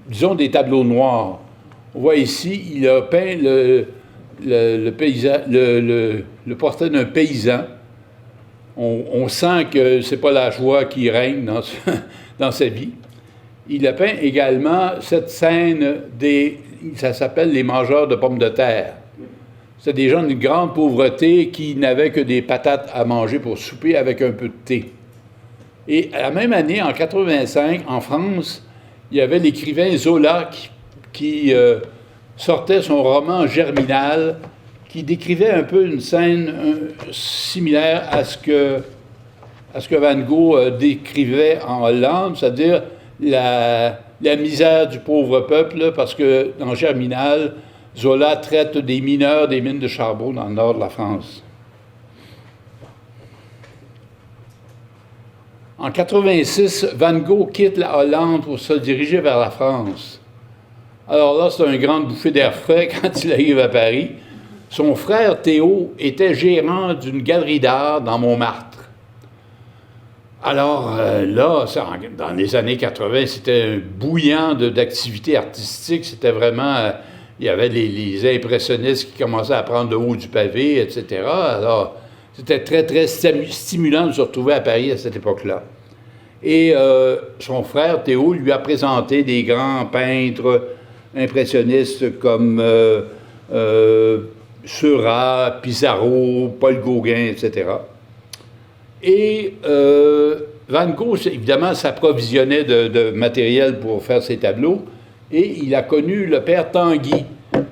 disons, des tableaux noirs. On voit ici, il a peint le portrait d'un paysan. On sent que ce n'est pas la joie qui règne dans sa vie. Il a peint également cette scène ça s'appelle les mangeurs de pommes de terre. C'est des gens d'une grande pauvreté qui n'avaient que des patates à manger pour souper avec un peu de thé. Et à la même année, en 1985, en France, il y avait l'écrivain Zola qui sortait son roman Germinal, qui décrivait un peu une scène similaire à ce que Van Gogh décrivait en Hollande, c'est-à-dire la misère du pauvre peuple, parce que dans Germinal, Zola traite des mineurs des mines de charbon dans le nord de la France. En 1986, Van Gogh quitte la Hollande pour se diriger vers la France. Alors là, c'est une grande bouffée d'air frais quand il arrive à Paris. Son frère Théo était gérant d'une galerie d'art dans Montmartre. Alors là, dans les années 80, c'était bouillant d'activités artistiques. C'était vraiment... il y avait les impressionnistes qui commençaient à prendre le haut du pavé, etc. Alors, c'était très, très stimulant de se retrouver à Paris à cette époque-là. Et son frère Théo lui a présenté des grands peintres impressionnistes comme Seurat, Pissarro, Paul Gauguin, etc. Et Van Gogh, évidemment, s'approvisionnait de matériel pour faire ses tableaux, et il a connu le père Tanguy.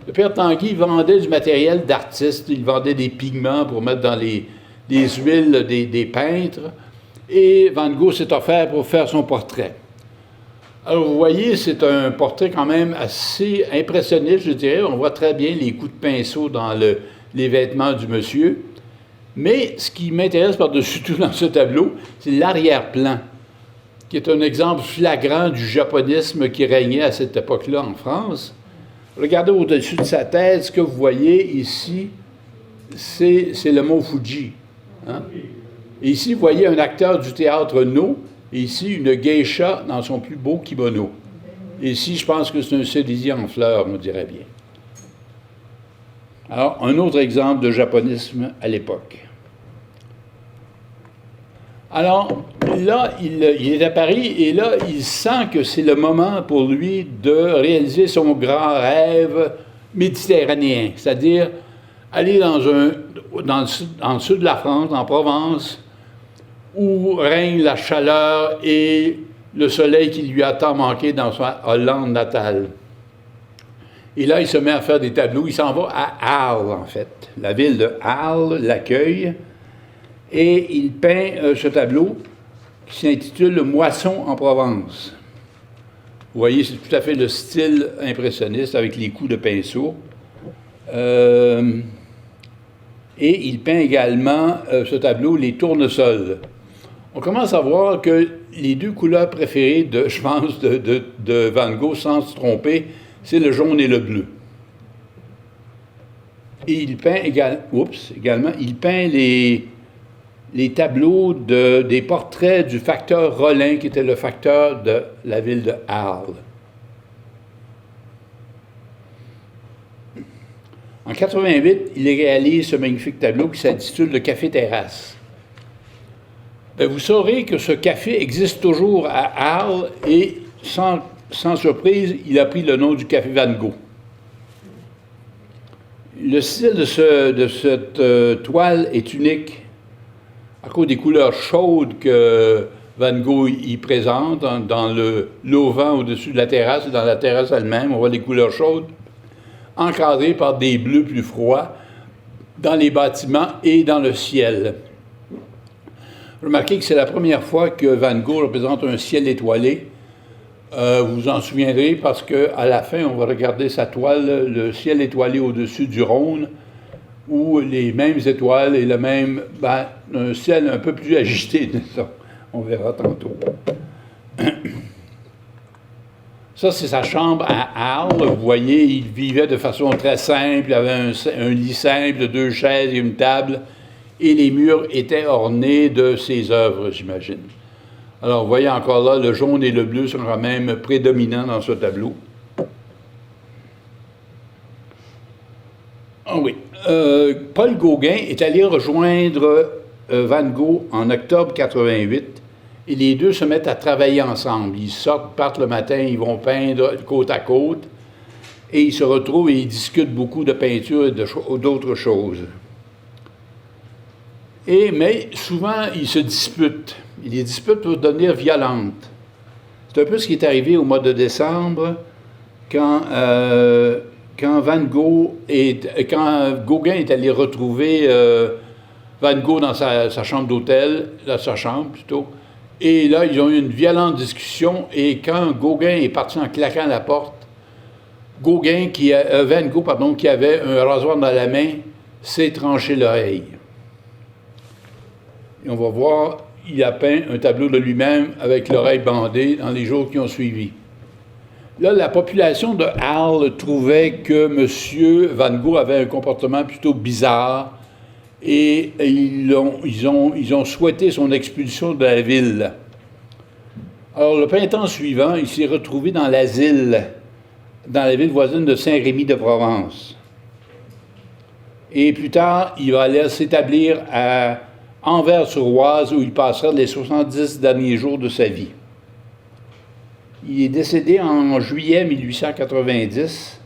Le père Tanguy vendait du matériel d'artiste, il vendait des pigments pour mettre dans les huiles des peintres, et Van Gogh s'est offert pour faire son portrait. Alors, vous voyez, c'est un portrait quand même assez impressionniste, je dirais. On voit très bien les coups de pinceau dans les vêtements du monsieur. Mais ce qui m'intéresse par-dessus tout dans ce tableau, c'est l'arrière-plan. qui est un exemple flagrant du japonisme qui régnait à cette époque-là en France. Regardez au-dessus de sa tête, ce que vous voyez ici, c'est le mont Fuji. Hein? Et ici, vous voyez un acteur du théâtre No, et ici, une geisha dans son plus beau kimono. Et ici, je pense que c'est un cerisier en fleurs, on dirait bien. Alors, un autre exemple de japonisme à l'époque. Alors, là, il est à Paris, et là, il sent que c'est le moment pour lui de réaliser son grand rêve méditerranéen, c'est-à-dire aller dans le sud de la France, en Provence, où règne la chaleur et le soleil qui lui a tant manqué dans sa Hollande natale. Et là, il se met à faire des tableaux. Il s'en va à Arles, en fait. La ville de Arles l'accueille. Et il peint ce tableau qui s'intitule « Moisson en Provence ». Vous voyez, c'est tout à fait le style impressionniste avec les coups de pinceau. Et il peint également ce tableau « Les tournesols ». On commence à voir que les deux couleurs préférées, je pense, de Van Gogh, sans se tromper, c'est le jaune et le bleu. Et il peint également, il peint les tableaux des portraits du facteur Rollin, qui était le facteur de la ville de Arles. En 88, il réalise ce magnifique tableau qui s'intitule « Le Café Terrasse ». Bien, vous saurez que ce café existe toujours à Arles et, sans surprise, il a pris le nom du Café Van Gogh. Le style de cette toile est unique à cause des couleurs chaudes que Van Gogh y présente dans l'auvent au-dessus de la terrasse et dans la terrasse elle-même. On voit des couleurs chaudes encadrées par des bleus plus froids dans les bâtiments et dans le ciel. Remarquez que c'est la première fois que Van Gogh représente un ciel étoilé. Vous vous en souviendrez parce qu'à la fin, on va regarder sa toile, le ciel étoilé au-dessus du Rhône, où les mêmes étoiles et un ciel un peu plus agité. On verra tantôt. Ça, c'est sa chambre à Arles. Vous voyez, il vivait de façon très simple. Il avait un lit simple, 2 chaises et une table. Et les murs étaient ornés de ses œuvres, j'imagine. Alors, vous voyez encore là, le jaune et le bleu sont quand même prédominants dans ce tableau. Ah oui. Paul Gauguin est allé rejoindre Van Gogh en octobre 88, et les deux se mettent à travailler ensemble. Ils partent le matin, ils vont peindre côte à côte, et ils se retrouvent et ils discutent beaucoup de peinture et d'autres choses. Mais souvent, ils se disputent. Et les disputes peuvent devenir violentes. C'est un peu ce qui est arrivé au mois de décembre, quand Gauguin est allé retrouver Van Gogh dans sa chambre d'hôtel, dans sa chambre plutôt, et là, ils ont eu une violente discussion, et quand Gauguin est parti en claquant la porte, Van Gogh, qui avait un rasoir dans la main, s'est tranché l'oreille. Et on va voir, il a peint un tableau de lui-même avec l'oreille bandée dans les jours qui ont suivi. Là, la population de Arles trouvait que M. Van Gogh avait un comportement plutôt bizarre et ils ont souhaité son expulsion de la ville. Alors, le printemps suivant, il s'est retrouvé dans l'asile, dans la ville voisine de Saint-Rémy-de-Provence. Et plus tard, il va aller s'établir à Anvers-sur-Oise, où il passera les 70 derniers jours de sa vie. Il est décédé en juillet 1890.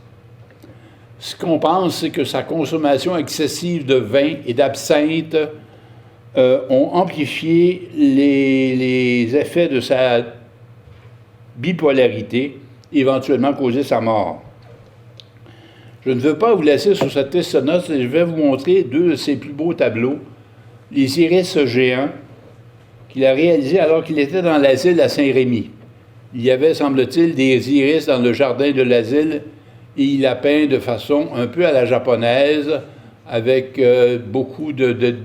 Ce qu'on pense, c'est que sa consommation excessive de vin et d'absinthe ont amplifié les effets de sa bipolarité, éventuellement causé sa mort. Je ne veux pas vous laisser sur cette triste note, je vais vous montrer 2 de ses plus beaux tableaux. Les iris géants qu'il a réalisés alors qu'il était dans l'asile à Saint-Rémy. Il y avait, semble-t-il, des iris dans le jardin de l'asile et il a peint de façon un peu à la japonaise avec beaucoup des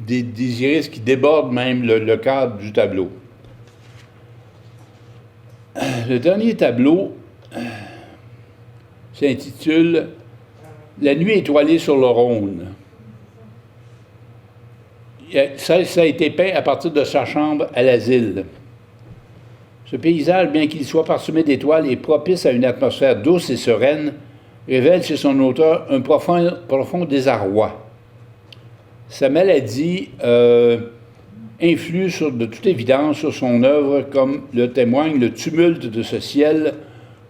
iris qui débordent même le cadre du tableau. Le dernier tableau s'intitule « La nuit étoilée sur le Rhône ». Ça a été peint à partir de sa chambre à l'asile. Ce paysage, bien qu'il soit parsemé d'étoiles et propice à une atmosphère douce et sereine, révèle chez son auteur un profond désarroi. Sa maladie influe de toute évidence sur son œuvre, comme le témoigne le tumulte de ce ciel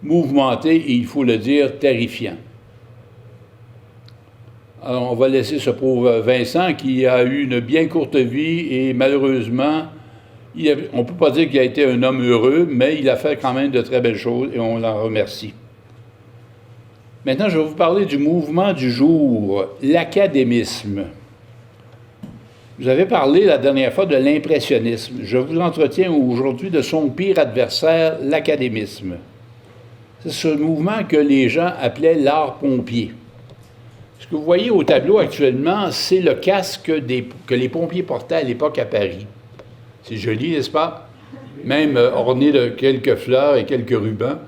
mouvementé et, il faut le dire, terrifiant. Alors, on va laisser ce pauvre Vincent qui a eu une bien courte vie et malheureusement, on ne peut pas dire qu'il a été un homme heureux, mais il a fait quand même de très belles choses et on l'en remercie. Maintenant, je vais vous parler du mouvement du jour, l'académisme. Vous avez parlé la dernière fois de l'impressionnisme. Je vous entretiens aujourd'hui de son pire adversaire, l'académisme. C'est ce mouvement que les gens appelaient l'art pompier. Ce que vous voyez au tableau actuellement, c'est le casque que les pompiers portaient à l'époque à Paris. C'est joli, n'est-ce pas? Même orné de quelques fleurs et quelques rubans.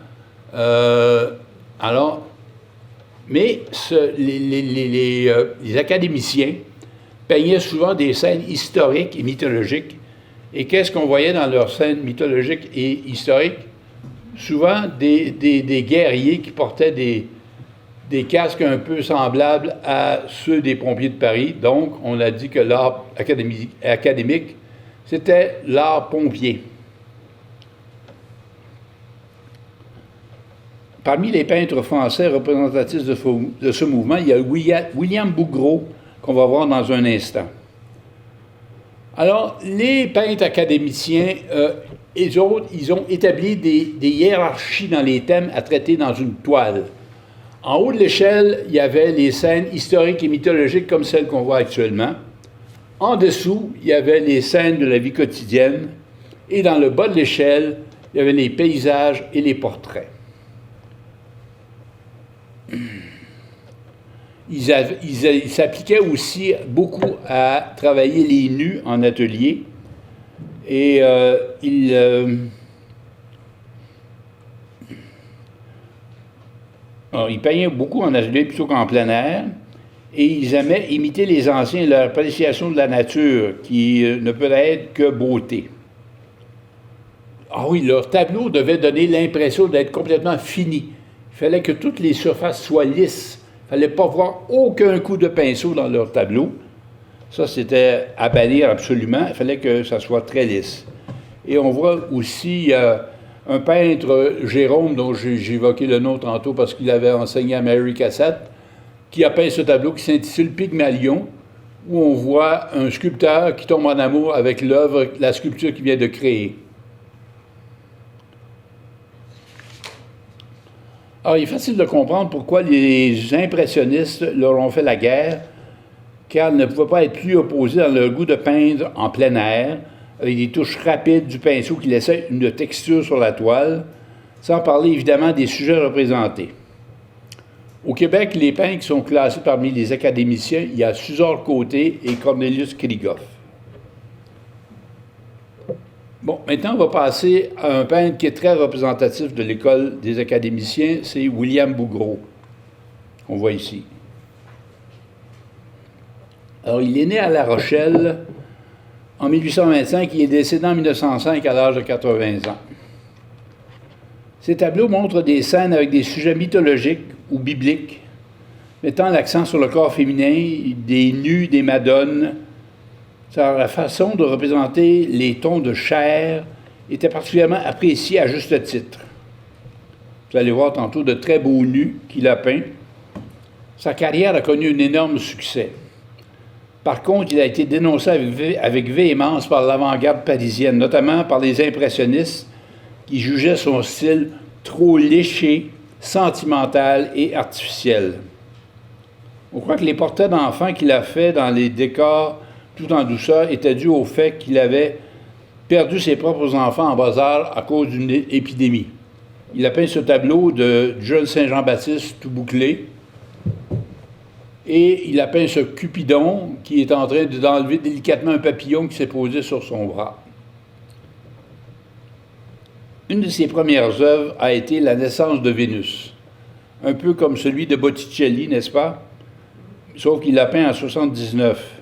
Mais les académiciens peignaient souvent des scènes historiques et mythologiques. Et qu'est-ce qu'on voyait dans leurs scènes mythologiques et historiques? Souvent des guerriers qui portaient des casques un peu semblables à ceux des pompiers de Paris. Donc, on a dit que l'art académique, c'était l'art pompier. Parmi les peintres français représentatifs de ce mouvement, il y a William Bouguereau, qu'on va voir dans un instant. Alors, les peintres académiciens, ils ont établi des hiérarchies dans les thèmes à traiter dans une toile. En haut de l'échelle, il y avait les scènes historiques et mythologiques comme celles qu'on voit actuellement. En dessous, il y avait les scènes de la vie quotidienne. Et dans le bas de l'échelle, il y avait les paysages et les portraits. Ils s'appliquaient aussi beaucoup à travailler les nus en atelier. Et ils peignaient beaucoup en atelier plutôt qu'en plein air. Et ils aimaient imiter les anciens et leur appréciation de la nature, qui ne peut être que beauté. Ah oui, leur tableau devait donner l'impression d'être complètement fini. Il fallait que toutes les surfaces soient lisses. Il ne fallait pas voir aucun coup de pinceau dans leur tableau. Ça, c'était à bannir absolument. Il fallait que ça soit très lisse. Et on voit aussi un peintre, Jérôme, dont j'ai évoqué le nom tantôt parce qu'il avait enseigné à Mary Cassatt, qui a peint ce tableau qui s'intitule Pygmalion, où on voit un sculpteur qui tombe en amour avec l'œuvre, la sculpture qu'il vient de créer. Alors, il est facile de comprendre pourquoi les impressionnistes leur ont fait la guerre, car ils ne pouvaient pas être plus opposés dans leur goût de peindre en plein air, avec des touches rapides du pinceau qui laissaient une texture sur la toile, sans parler évidemment des sujets représentés. Au Québec, les peintres qui sont classés parmi les académiciens, il y a Suzor Côté et Cornelius Krigoff. Bon, maintenant, on va passer à un peintre qui est très représentatif de l'école des académiciens, c'est William Bouguereau, qu'on voit ici. Alors, il est né à La Rochelle en 1825, il est décédé en 1905 à l'âge de 80 ans. Ces tableaux montrent des scènes avec des sujets mythologiques ou bibliques, mettant l'accent sur le corps féminin, des nus, des madones. La façon de représenter les tons de chair était particulièrement appréciée à juste titre. Vous allez voir tantôt de très beaux nus qu'il a peints. Sa carrière a connu un énorme succès. Par contre, il a été dénoncé avec véhémence par l'avant-garde parisienne, notamment par les impressionnistes qui jugeaient son style trop léché, sentimental et artificiel. On croit que les portraits d'enfants qu'il a faits dans les décors tout en douceur étaient dus au fait qu'il avait perdu ses propres enfants en bas âge à cause d'une épidémie. Il a peint ce tableau de jeune Saint-Jean-Baptiste tout bouclé, et il a peint ce Cupidon qui est en train d'enlever délicatement un papillon qui s'est posé sur son bras. Une de ses premières œuvres a été La naissance de Vénus, un peu comme celui de Botticelli, n'est-ce pas? Sauf qu'il l'a peint en 1979.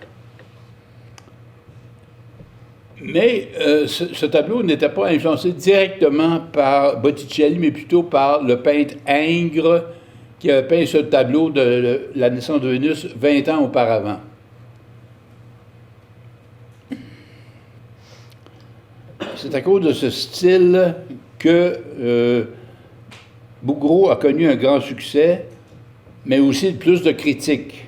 Mais ce tableau n'était pas influencé directement par Botticelli, mais plutôt par le peintre Ingres, qui a peint ce tableau de La naissance de Vénus 20 ans auparavant. C'est à cause de ce style que Bouguereau a connu un grand succès, mais aussi plus de critiques.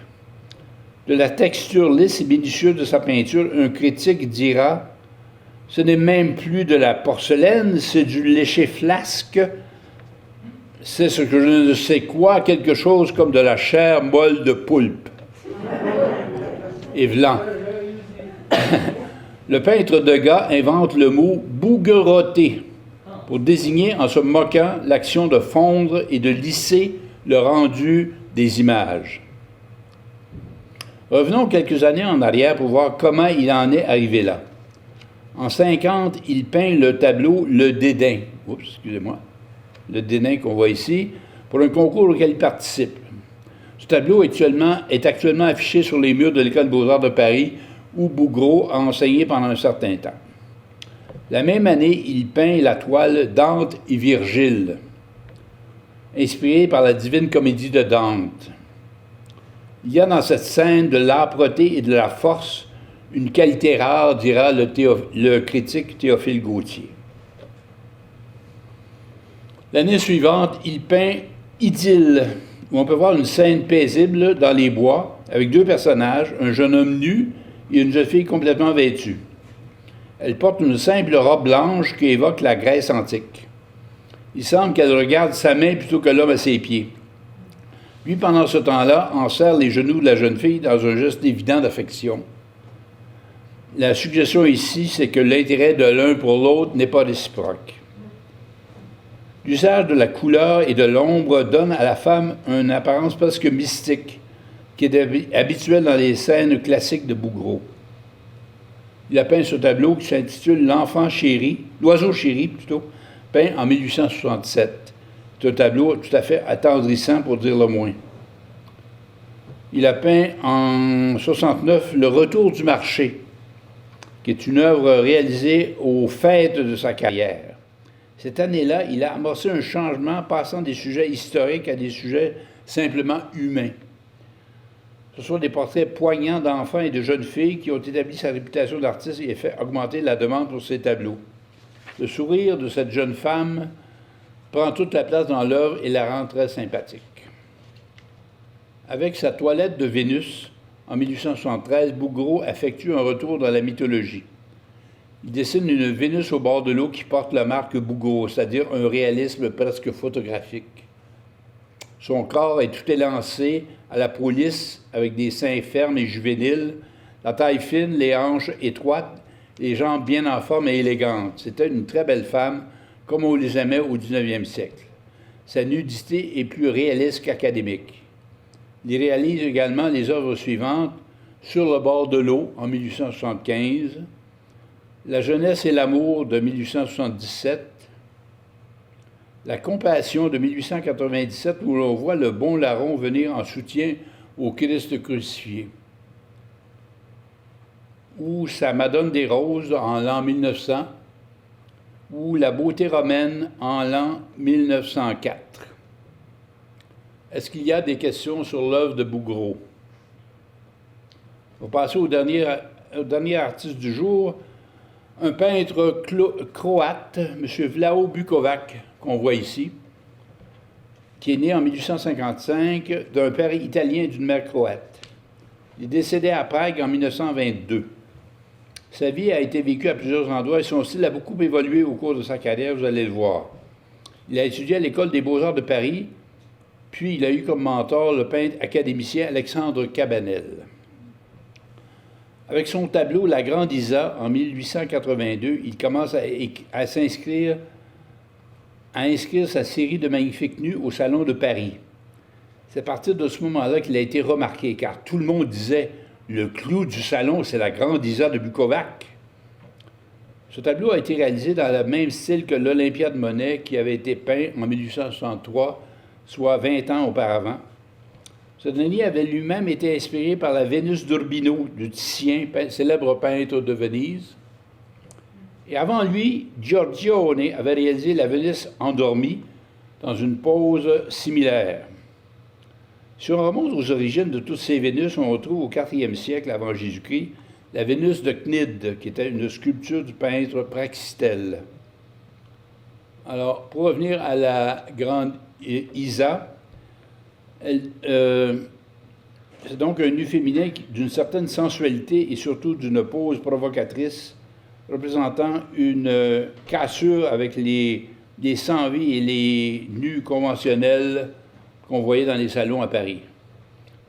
De la texture lisse et minutieuse de sa peinture, un critique dira « Ce n'est même plus de la porcelaine, c'est du léché flasque. C'est ce que je ne sais quoi, quelque chose comme de la chair molle de poulpe. » Et Vlan. Le peintre Degas invente le mot « bougueroter » pour désigner, en se moquant, l'action de fondre et de lisser le rendu des images. Revenons quelques années en arrière pour voir comment il en est arrivé là. En 50, il peint le tableau Le Dédain, le Dédain qu'on voit ici, pour un concours auquel il participe. Ce tableau est actuellement affiché sur les murs de l'École des Beaux-Arts de Paris, où Bouguereau a enseigné pendant un certain temps. La même année, il peint la toile Dante et Virgile, inspirée par la Divine Comédie de Dante. Il y a dans cette scène de l'âpreté et de la force, une qualité rare, dira le critique Théophile Gautier. L'année suivante, il peint Idylle, où on peut voir une scène paisible dans les bois, avec deux personnages, un jeune homme nu et une jeune fille complètement vêtue. Elle porte une simple robe blanche qui évoque la Grèce antique. Il semble qu'elle regarde sa main plutôt que l'homme à ses pieds. Lui, pendant ce temps-là, enserre les genoux de la jeune fille dans un geste évident d'affection. La suggestion ici, c'est que l'intérêt de l'un pour l'autre n'est pas réciproque. L'usage de la couleur et de l'ombre donne à la femme une apparence presque mystique, qui est habituelle dans les scènes classiques de Bouguereau. Il a peint ce tableau qui s'intitule L'enfant chéri, l'oiseau chéri plutôt, peint en 1867. C'est un tableau tout à fait attendrissant pour dire le moins. Il a peint en 69 Le Retour du marché, qui est une œuvre réalisée aux fêtes de sa carrière. Cette année-là, il a amorcé un changement passant des sujets historiques à des sujets simplement humains. Ce sont des portraits poignants d'enfants et de jeunes filles qui ont établi sa réputation d'artiste et fait augmenter la demande pour ses tableaux. Le sourire de cette jeune femme prend toute la place dans l'œuvre et la rend très sympathique. Avec sa toilette de Vénus, en 1873, Bouguereau effectue un retour dans la mythologie. Il dessine une Vénus au bord de l'eau qui porte la marque Bouguereau, c'est-à-dire un réalisme presque photographique. Son corps est tout élancé à la peau lisse, avec des seins fermes et juvéniles, la taille fine, les hanches étroites, les jambes bien en forme et élégantes. C'était une très belle femme, comme on les aimait au 19e siècle. Sa nudité est plus réaliste qu'académique. Il réalise également les œuvres suivantes, Sur le bord de l'eau, en 1875, La jeunesse et l'amour, de 1877, La compassion, de 1897, où l'on voit le bon larron venir en soutien au Christ crucifié, ou Sa Madone des Roses, en l'an 1900, ou La beauté romaine, en l'an 1904. Est-ce qu'il y a des questions sur l'œuvre de Bouguereau? On va passer au dernier artiste du jour, un peintre croate, M. Vlao Bukovac, qu'on voit ici, qui est né en 1855 d'un père italien et d'une mère croate. Il est décédé à Prague en 1922. Sa vie a été vécue à plusieurs endroits et son style a beaucoup évolué au cours de sa carrière, vous allez le voir. Il a étudié à l'École des Beaux-Arts de Paris, puis il a eu comme mentor le peintre académicien Alexandre Cabanel. Avec son tableau La Grande Isa, en 1882, il commence à inscrire sa série de magnifiques nus au Salon de Paris. C'est à partir de ce moment-là qu'il a été remarqué, car tout le monde disait « Le clou du salon, c'est La Grande Isa de Bukovac ». Ce tableau a été réalisé dans le même style que l'Olympia de Monet qui avait été peint en 1863, soit 20 ans auparavant. Ce dernier avait lui-même été inspiré par la Vénus d'Urbino de Titien, célèbre peintre de Venise. Et avant lui, Giorgione avait réalisé la Vénus endormie dans une pose similaire. Si on remonte aux origines de toutes ces Vénus, on retrouve au IVe siècle avant Jésus-Christ la Vénus de Cnide, qui était une sculpture du peintre Praxitèle. Alors, pour revenir à la grande Isa, c'est donc un nu féminin d'une certaine sensualité et surtout d'une pose provocatrice, représentant une cassure avec les sans-vie et les nus conventionnels qu'on voyait dans les salons à Paris.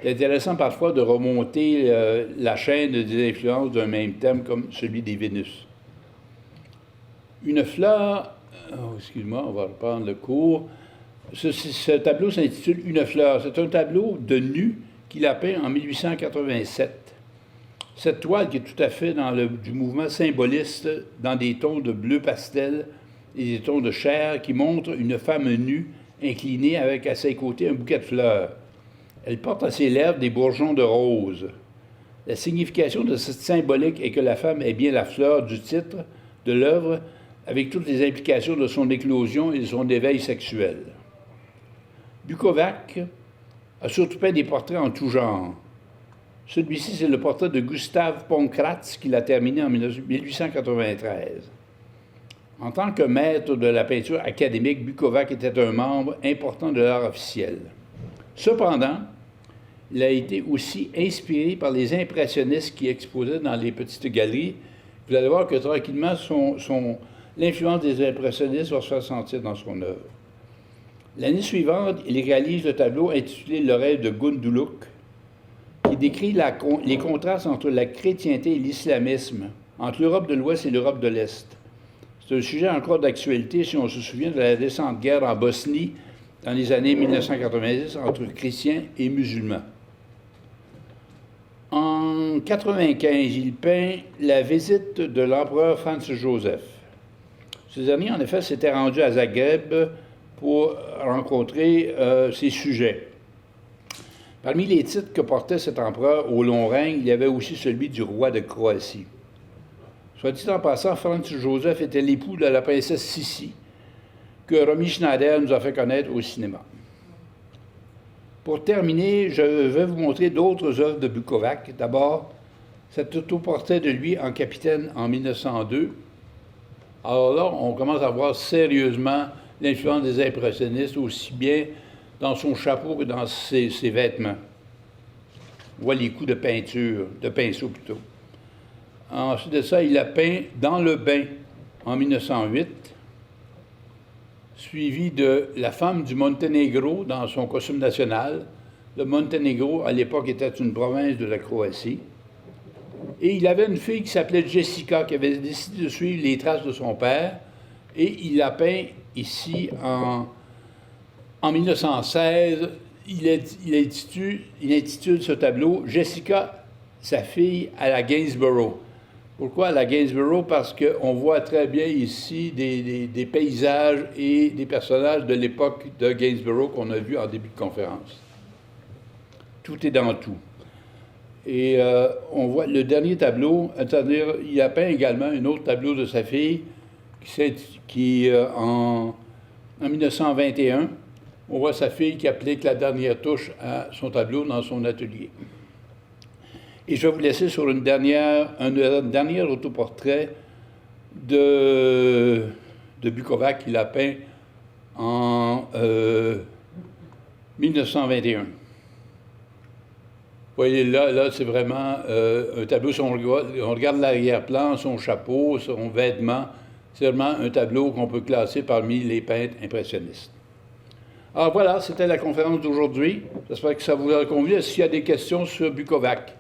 C'est intéressant parfois de remonter la chaîne des influences d'un même thème comme celui des Vénus. Une fleur, excuse-moi, on va reprendre le cours. Ce tableau s'intitule Une fleur. C'est un tableau de nu qu'il a peint en 1887. Cette toile qui est tout à fait dans du mouvement symboliste, dans des tons de bleu pastel et des tons de chair, qui montre une femme nue inclinée avec à ses côtés un bouquet de fleurs. Elle porte à ses lèvres des bourgeons de rose. La signification de cette symbolique est que la femme est bien la fleur du titre de l'œuvre, avec toutes les implications de son éclosion et de son éveil sexuel. Bukovac a surtout peint des portraits en tout genre. Celui-ci, c'est le portrait de Gustave Pancratz qu'il a terminé en 1893. En tant que maître de la peinture académique, Bukovac était un membre important de l'art officiel. Cependant, il a été aussi inspiré par les impressionnistes qui exposaient dans les petites galeries. Vous allez voir que tranquillement, l'influence des impressionnistes va se faire sentir dans son œuvre. L'année suivante, il réalise le tableau intitulé « Le rêve de Gunduluk », qui décrit les contrastes entre la chrétienté et l'islamisme, entre l'Europe de l'Ouest et l'Europe de l'Est. C'est un sujet encore d'actualité si on se souvient de la récente guerre en Bosnie dans les années 1990 entre chrétiens et musulmans. En 1995, il peint la visite de l'empereur Franz Joseph. Ce dernier, en effet, s'était rendu à Zagreb pour rencontrer ses sujets. Parmi les titres que portait cet empereur au long règne, il y avait aussi celui du roi de Croatie. Soit dit en passant, Franz Joseph était l'époux de la princesse Sissi, que Romy Schneider nous a fait connaître au cinéma. Pour terminer, je vais vous montrer d'autres œuvres de Bukovac. D'abord, cet autoportrait de lui en capitaine en 1902. Alors là, on commence à voir sérieusement l'influence des impressionnistes, aussi bien dans son chapeau que dans ses vêtements. On voit les coups de peinture, de pinceau plutôt. Ensuite de ça, il a peint Dans le bain en 1908, suivi de La femme du Monténégro dans son costume national. Le Monténégro, à l'époque, était une province de la Croatie. Et il avait une fille qui s'appelait Jessica, qui avait décidé de suivre les traces de son père. Et il l'a peint ici en 1916. Il intitule ce tableau « Jessica, sa fille, à la Gainsborough ». Pourquoi à la Gainsborough? Parce qu'on voit très bien ici des paysages et des personnages de l'époque de Gainsborough qu'on a vus en début de conférence. Tout est dans tout. Et on voit le dernier tableau, c'est-à-dire il a peint également un autre tableau de sa fille qui en 1921, on voit sa fille qui applique la dernière touche à son tableau dans son atelier. Et je vais vous laisser sur un dernier autoportrait de Bukovac qu'il a peint en 1921. Vous voyez, là c'est vraiment un tableau, si on regarde l'arrière-plan, son chapeau, son vêtement, c'est vraiment un tableau qu'on peut classer parmi les peintres impressionnistes. Alors voilà, c'était la conférence d'aujourd'hui. J'espère que ça vous a convenu. S'il y a des questions sur Bukovac.